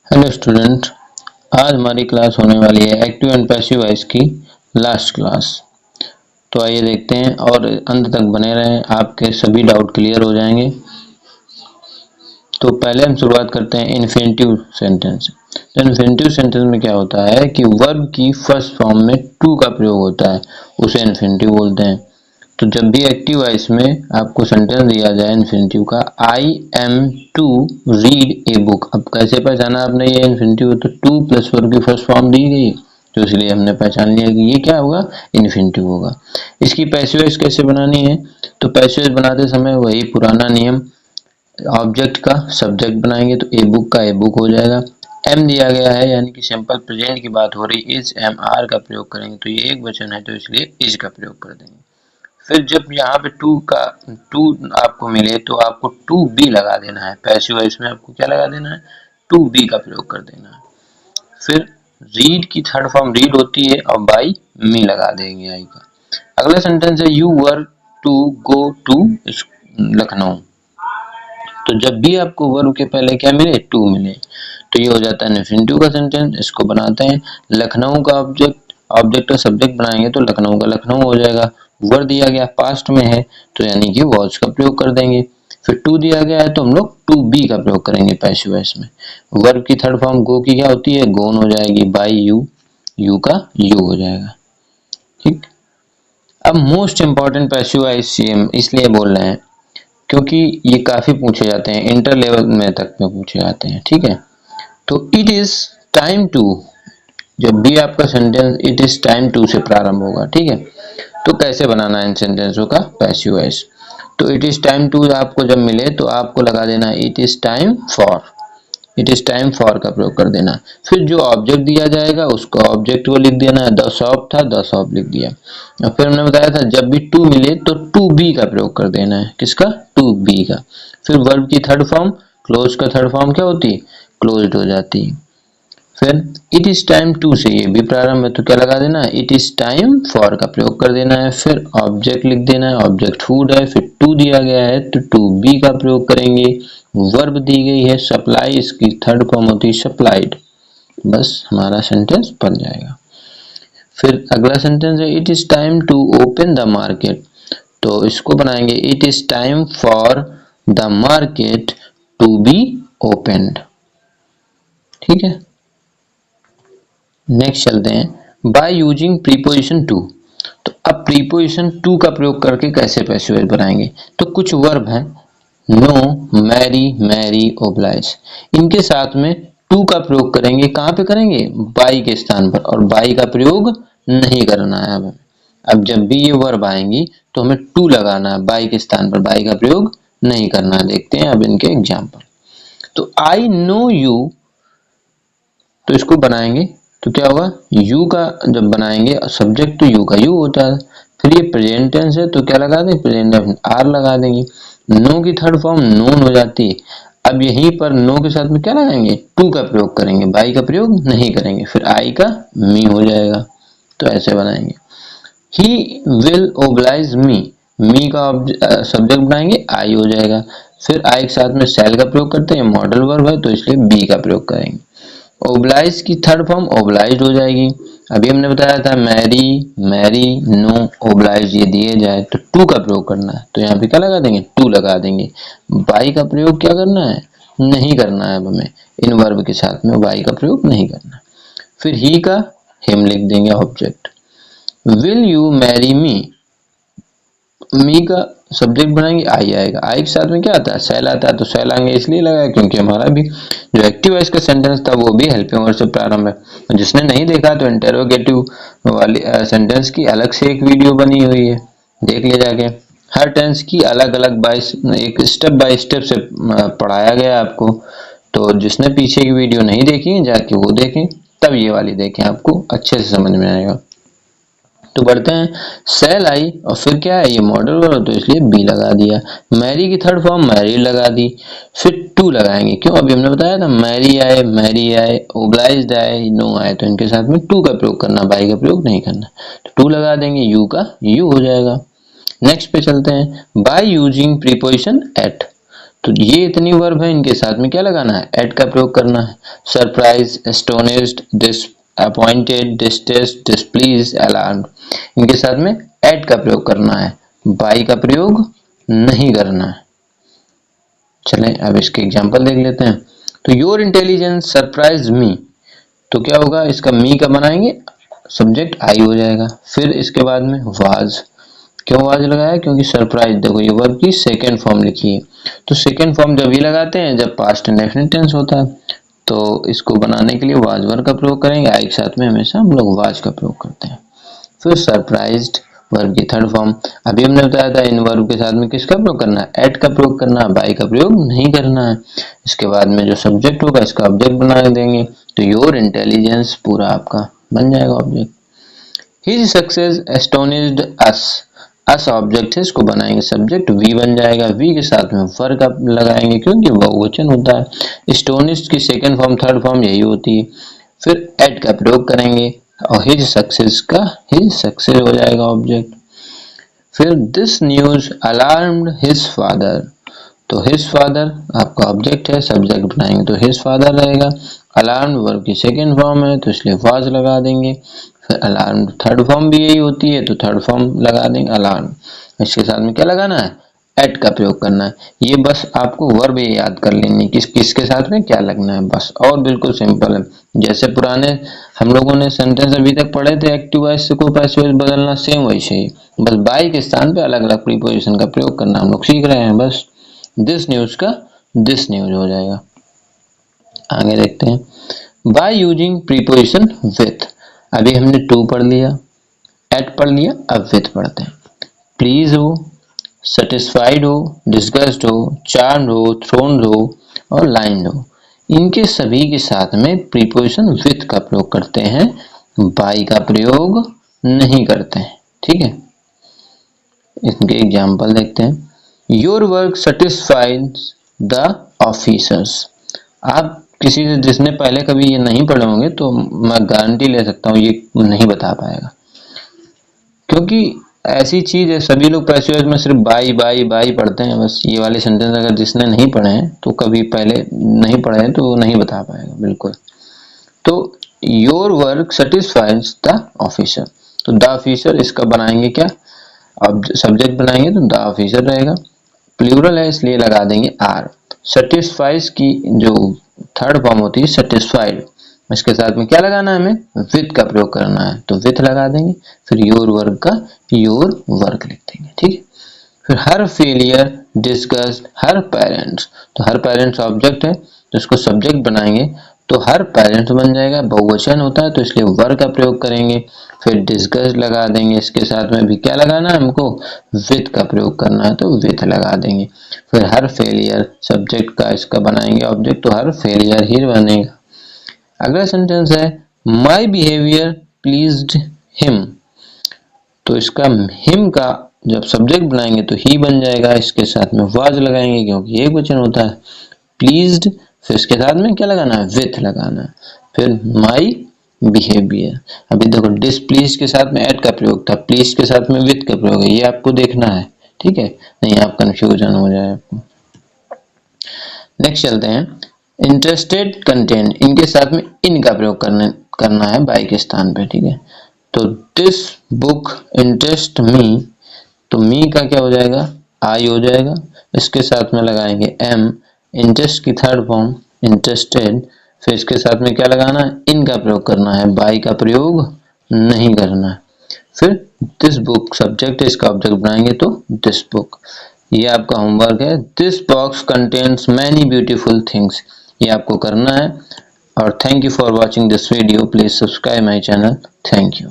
Hello student, आज हमारी class होने वाली है एक्टिव एंड पैसिव वॉइस की लास्ट क्लास। तो आइए देखते हैं और अंत तक बने रहें, आपके सभी डाउट क्लियर हो जाएंगे। तो पहले हम शुरुआत करते हैं इन्फिनेटिव सेंटेंस। तो इन्फिनेटिव सेंटेंस में क्या होता है कि वर्ब की फर्स्ट फॉर्म में टू का प्रयोग होता है, उसे इन्फिनेटिव बोलते हैं। तो जब भी एक्टिव वॉइस में आपको सेंटेंस दिया जाए इन्फिनेटिव का, I am to read a book, अब कैसे पहचाना आपने ये इन्फिनेटिव? तो टू प्लस वर्ब की फर्स्ट फॉर्म दी गई, तो इसलिए हमने पहचान लिया कि ये क्या होगा, इन्फिनेटिव होगा। इसकी पैसिव वॉइस कैसे बनानी है? तो पैसिव वॉइस बनाते समय वही पुराना नियम, ऑब्जेक्ट का सब्जेक्ट बनाएंगे तो ए बुक का ए बुक हो जाएगा। एम दिया गया है यानी कि सिंपल प्रेजेंट की बात हो रही, इज एम आर का प्रयोग करेंगे तो ये एक वचन है तो इसलिए इज का प्रयोग कर देंगे। फिर जब यहाँ पे टू आपको मिले तो आपको टू बी लगा देना है। पैसिव वॉइस में आपको क्या लगा देना है? टू बी का प्रयोग कर देना है। फिर रीड की थर्ड फॉर्म रीड होती है और बाई मी लगा देंगे आई का। अगला सेंटेंस है you were to go to Lucknow. तो जब भी आपको वर्ब के पहले क्या मिले, टू मिले, तो ये हो जाता है इन्फिनेटिव का सेंटेंस। इसको बनाते हैं लखनऊ का ऑब्जेक्ट का सब्जेक्ट बनाएंगे तो लखनऊ का लखनऊ हो जाएगा। वर दिया गया पास्ट में है तो यानी कि वॉज का प्रयोग कर देंगे। फिर टू दिया गया है तो हम लोग टू बी का प्रयोग करेंगे पैसिव वॉइस में। वर्ब की थर्ड फॉर्म गो की क्या होती है, गोन हो जाएगी। बाई यू, यू का यू हो जाएगा। ठीक। अब मोस्ट इंपॉर्टेंट पैसिव वॉइस इसलिए बोल रहे हैं क्योंकि ये काफी पूछे जाते हैं, इंटर लेवल में तक में पूछे जाते हैं। ठीक है, तो इट इज टाइम टू, जब भी आपका sentence it is time to से प्रारंभ होगा, ठीक है, तो कैसे बनाना है इन सेंटेंसों का पैसिव वॉइस? तो इट इज टाइम टू आपको जब मिले तो आपको लगा देना it is time for, it is time for का प्रयोग कर देना। फिर जो ऑब्जेक्ट दिया जाएगा उसको ऑब्जेक्ट को लिख देना है, द शॉप था द शॉप लिख दिया। और फिर हमने बताया था जब भी टू मिले तो टू बी का प्रयोग कर देना है। किसका? टू बी का। फिर वर्ब की थर्ड फॉर्म, क्लोज का थर्ड फॉर्म क्या होती है, क्लोज्ड हो जाती है। फिर इट इज टाइम टू से ये भी प्रारंभ है तो क्या लगा देना है, इट इज टाइम फॉर का प्रयोग कर देना है। फिर ऑब्जेक्ट लिख देना है, ऑब्जेक्ट फूड है, फिर टू दिया गया है तो टू बी का प्रयोग करेंगे। वर्ब दी गई है सप्लाई, इसकी थर्ड फॉर्म होती है सप्लाइड, बस हमारा सेंटेंस बन जाएगा। फिर अगला सेंटेंस है it is time to open the market, तो इसको बनाएंगे it is time for the market to be opened. ठीक है, नेक्स्ट चलते हैं बाय यूजिंग प्रीपोजिशन टू। तो अब प्रीपोजिशन टू का प्रयोग करके कैसे पैसिव वॉइस बनाएंगे? तो कुछ वर्ब हैं, नो, मैरी, मैरी, ओब्लाइज, इनके साथ में टू का प्रयोग करेंगे। कहाँ पे करेंगे? बाई के स्थान पर, और बाई का प्रयोग नहीं करना है। अब जब भी ये वर्ब आएंगी तो हमें टू लगाना है बाई के स्थान पर, बाई का प्रयोग नहीं करना है। देखते हैं अब इनके एग्जाम्पल। तो आई नो यू, तो इसको बनाएंगे तो क्या होगा, यू का जब बनाएंगे सब्जेक्ट तो यू का यू होता है। फिर ये प्रेजेंट टेंस है तो क्या लगा देंगे, प्रेजेंट आर लगा देंगे। नो की थर्ड फॉर्म नोन हो जाती है। अब यहीं पर नो के साथ में क्या लगाएंगे, टू का प्रयोग करेंगे, बाई का प्रयोग नहीं करेंगे। फिर आई का मी हो जाएगा। तो ऐसे बनाएंगे ही विल ओब्लाइज मी का सब्जेक्ट बनाएंगे, आई हो जाएगा। फिर आई के साथ में शैल का प्रयोग करते हैं, मॉडल वर्ब है तो इसलिए बी का प्रयोग करेंगे। ओब्लाइज की थर्ड फॉर्म ओब्लाइज्ड हो जाएगी। अभी हमने बताया था मैरी, मैरी, नो, ओब्लाइज ये दिए जाए तो टू का प्रयोग करना है, तो यहाँ पे क्या लगा देंगे, टू लगा देंगे। बाई का प्रयोग क्या करना है, नहीं करना है। अब हमें इन वर्ब के साथ में बाई का प्रयोग नहीं करना। फिर ही का हिम लिख देंगे object. Will you marry me का सब्जेक्ट बनाएंगे, आई आएगा। आई के साथ में क्या आता है, सेल आता है, तो सेल आएंगे इसलिए लगाया क्योंकि हमारा भी जो एक्टिव वॉइस का सेंटेंस था वो भी हेल्पिंग वर्ड से प्रारंभ है। जिसने नहीं देखा तो इंटरोगेटिव वाली सेंटेंस की अलग से एक वीडियो बनी हुई है, देख ले जाके। हर टेंस की अलग अलग एक स्टेप बाय स्टेप से पढ़ाया गया आपको। तो जिसने पीछे की वीडियो नहीं देखी जाके वो देखें, तब ये वाली देखें, आपको अच्छे से समझ में आएगा। तो बढ़ते हैं, सेल आई और फिर क्या है, ये मॉडल वर्ब तो इसलिए बी लगा दिया। मैरी की थर्ड फॉर्म मैरी लगा दी। फिर टू लगाएंगे, क्यों, अभी हमने बताया था मैरी आए, ओब्लाइज्ड आए, नो आए, तो इनके साथ में टू का प्रयोग करना, बाई का प्रयोग नहीं करना। तो टू लगा देंगे, यू का यू हो जाएगा। नेक्स्ट पे चलते हैं, बाय यूजिंग प्रीपोजिशन एट। तो ये इतनी वर्ब है, इनके साथ में क्या लगाना है, एट का प्रयोग करना है। Surprise, astonished, disappointed, distressed, displeased, alarmed, इनके साथ में एट का प्रयोग करना है, बाय का प्रयोग नहीं करना है। चलें अब इसके एग्जांपल देख लेते हैं। तो योर इंटेलिजेंस सरप्राइज मी, तो क्या होगा, इसका मी का बनाएंगे, सब्जेक्ट आई हो जाएगा। फिर इसके बाद में वाज, क्यों वाज लगाया, क्योंकि सरप्राइज, देखो ये वर्ब की सेकेंड फॉर्म लिखी है, तो सेकेंड फॉर्म जब ये लगाते हैं जब पास्ट इंडेफिनिट टेंस होता है, तो इसको बनाने के लिए वाज वर्ब का प्रयोग करेंगे, आई के साथ में हमेशा हम लोग वाज का प्रयोग करते हैं। फिर सरप्राइज्ड वर्ब की थर्ड फॉर्म, अभी हमने बताया था इन वर्ब के साथ में किसका प्रयोग करना है, एट का प्रयोग करना है, बाय का प्रयोग नहीं करना है। इसके बाद में जो सब्जेक्ट होगा इसका ऑब्जेक्ट बना देंगे, तो योर इंटेलिजेंस पूरा आपका बन जाएगा ऑब्जेक्ट। हिज सक्सेस एस्टोनिश्ड अस, अस ऑब्जेक्ट है, इसको बनाएंगे सब्जेक्ट, वी बन जाएगा, वी के साथ में वर्ब का लगाएंगे क्योंकि बहुवचन होता है, एस्टोनिश्ड की सेकंड फॉर्म थर्ड फॉर्म यही होती है। फिर एट का प्रयोग करेंगे और हिज सक्सेस का हिज सक्सेस हो जाएगा ऑब्जेक्ट। फिर this news alarmed his father, तो हिज फादर आपका ऑब्जेक्ट है, सब्जेक्ट बनाएंगे तो हिज फादर रहेगा, अलार्म्ड वर्ब की सेकंड फॉर्म है तो इसलिए वाज लगा देंगे। फिर अलार्म्ड थर्ड फॉर्म भी यही होती है तो थर्ड फॉर्म लगा देंगे अलार्म। इसके साथ में क्या लगाना है, एट का प्रयोग करना है। ये बस आपको वर्ब याद कर लेनी किसके साथ में क्या लगना है बस, और बिल्कुल सिंपल है। जैसे पुराने हम लोगों ने सेंटेंस अभी तक पढ़े थे एक्टिव वॉइस को पैसिव वॉइस बदलना, सेम वैसे ही, बस बाय के स्थान पे अलग अलग प्रीपोजिशन का प्रयोग करना हम लोग सीख रहे हैं बस। दिस न्यूज का दिस न्यूज हो जाएगा। आगे देखते हैं, बाय यूजिंग प्रीपोजिशन विथ, अभी हमने टू पढ़ लिया, एट पढ़ लिया, अब विथ पढ़ते हैं। प्लीज हो, सेटिस्फाइड हो, डिस्गस्ड हो, चार्म्ड हो, थ्रोन्ड हो और लाइन्ड हो, इनके सभी के साथ में प्रीपोजिशन विथ का प्रयोग करते हैं, बाय का प्रयोग नहीं करते हैं। ठीक है, इनके एग्जाम्पल देखते हैं। Your work satisfied the officers, आप किसी से जिसने पहले कभी ये नहीं पढ़े होंगे तो मैं गारंटी ले सकता हूँ ये नहीं बता पाएगा, क्योंकि ऐसी चीज है सभी लोग पैसिव वॉइस में सिर्फ बाई बाई बाई पढ़ते हैं बस। ये वाले सेंटेंस अगर जिसने नहीं पढ़े हैं तो कभी पहले नहीं पढ़े हैं तो नहीं बता पाएगा बिल्कुल। तो your work satisfies the officer, तो द ऑफिसर इसका बनाएंगे क्या, अब सब्जेक्ट बनाएंगे तो द ऑफिसर रहेगा, प्लूरल है इसलिए लगा देंगे आर। सेटिस्फाइज की जो थर्ड फॉर्म होती है सेटिस्फाइड, इसके साथ में क्या लगाना है, हमें विथ का प्रयोग करना है तो विथ लगा देंगे। फिर योर वर्क का योर वर्क लिख देंगे। ठीक है, फिर हर फेलियर, डिस्गस्ट, हर पेरेंट्स, तो हर पेरेंट्स ऑब्जेक्ट है तो इसको सब्जेक्ट बनाएंगे तो हर पेरेंट्स बन जाएगा, बहुवचन होता है तो इसलिए वर्क का प्रयोग करेंगे। फिर डिस्गस्ट लगा देंगे, इसके साथ में भी क्या लगाना है, हमको विथ का प्रयोग करना है तो विथ लगा देंगे। फिर हर फेलियर, सब्जेक्ट का इसका बनाएंगे ऑब्जेक्ट तो हर फेलियर ही बनेगा। अगला सेंटेंस है माई बिहेवियर प्लीज्ड हिम, तो इसका हिम का जब सब्जेक्ट बनाएंगे तो ही बन जाएगा, इसके साथ में वाज लगाएंगे क्योंकि एक वचन होता है। प्लीज्ड, फिर इसके साथ में क्या लगाना है, विथ लगाना है। फिर माई बिहेवियर, अभी देखो डिसप्लीज के साथ में एट का प्रयोग था, प्लीज के साथ में विथ का प्रयोग है, ये आपको देखना है। ठीक है, नहीं आप कंफ्यूजन हो जाए आपको। नेक्स्ट चलते हैं, इंटरेस्टेड, कंटेंट, इनके साथ में इन का प्रयोग करना है बाय के स्थान पे। ठीक है, तो दिस बुक इंटरेस्ट मी, तो मी का क्या हो जाएगा, आई हो जाएगा, इसके साथ में लगाएंगे एम, इंटरेस्ट की थर्ड फॉर्म इंटरेस्टेड, फिर इसके साथ में क्या लगाना है, इन का प्रयोग करना है, बाय का प्रयोग नहीं करना है। फिर दिस बुक सब्जेक्ट है, इसका ऑब्जेक्ट बनाएंगे तो दिस बुक। ये आपका होमवर्क है, this box contains many beautiful things, ये आपको करना है। और thank you for watching this video, please subscribe my channel, thank you.